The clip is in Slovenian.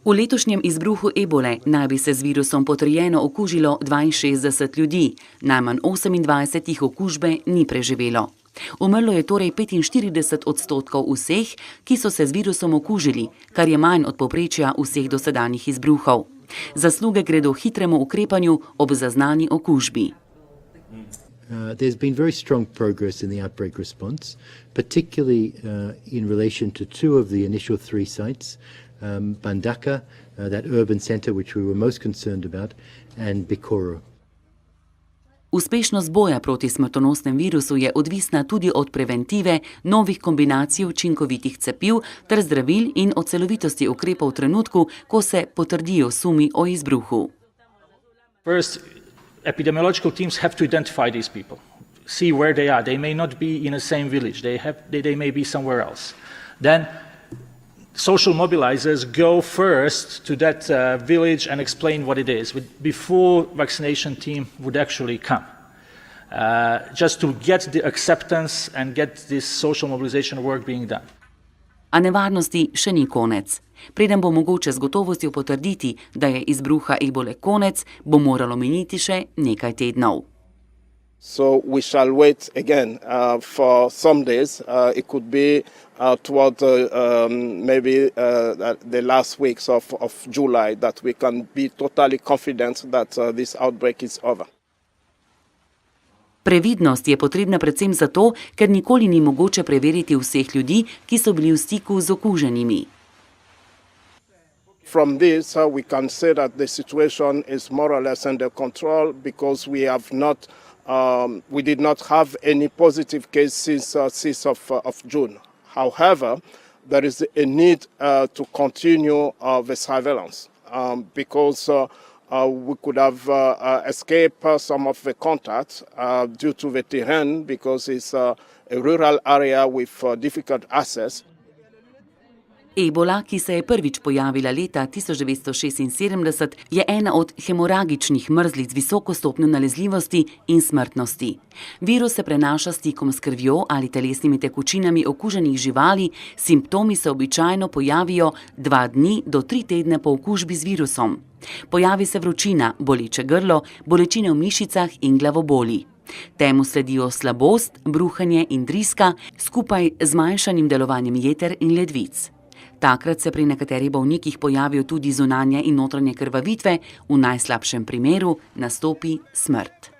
V letošnjem izbruhu ebole naj bi se z virusom potrjeno okužilo 62 ljudi, najmanj 28 jih okužbe ni preživelo. Umrlo je torej 45% vseh, ki so se z virusom okužili, kar je manj od povprečja vseh dosedanjih izbruhov. Zasluge gredo hitremu ukrepanju ob zaznani okužbi. There's been very strong progress in the outbreak response, particularly in relation to two of the initial three sites, Bandaka, that urban centre which we were most concerned about, and Bikoro. Uspešnost boja proti smrtonosnem virusu je odvisna tudi od preventive, novih kombinacij učinkovitih cepiv ter zdravil in od celovitosti ukrepov v trenutku, ko se potrdijo sumi o izbruhu. First, epidemiological teams have to identify these people, see where they are. They may not be in the same village, they may be somewhere else. Then social mobilizers go first to that village and explain what it is before vaccination team would actually come. Just to get the acceptance and get this social mobilization work being done. A nevarnosti še ni konec. Preden bo mogoče z gotovostjo potrditi, da je izbruha ebole konec, bo moralo miniti še nekaj tednov. So we shall wait again for some days. It could be toward maybe the last weeks of July that we can be totally confident that this outbreak is over. Previdnost je potrebna predvsem zato, ker nikoli ni mogoče preveriti vseh ljudi, ki so bili v stiku z okuženimi. From this, we can say that the situation is more or less under control because we did not have any positive cases since of June. However, there is a need to continue the surveillance because we could have escaped some of the contacts due to the terrain because it's a rural area with difficult access. Ebola, ki se je prvič pojavila leta 1976, je ena od hemoragičnih mrzlic z visoko stopnjo nalezljivosti in smrtnosti. Virus se prenaša s stikom s krvjo ali telesnimi tekočinami okuženih živali, simptomi se običajno pojavijo 2 dni do 3 tedne po okužbi z virusom. Pojavi se vročina, boleče grlo, bolečine v mišicah in glavoboli. Temu sledijo slabost, bruhanje in driska, skupaj z zmanjšanim delovanjem jeter in ledvic. Takrat se pri nekaterih bolnikih pojavijo tudi zunanje in notranje krvavitve, v najslabšem primeru nastopi smrt.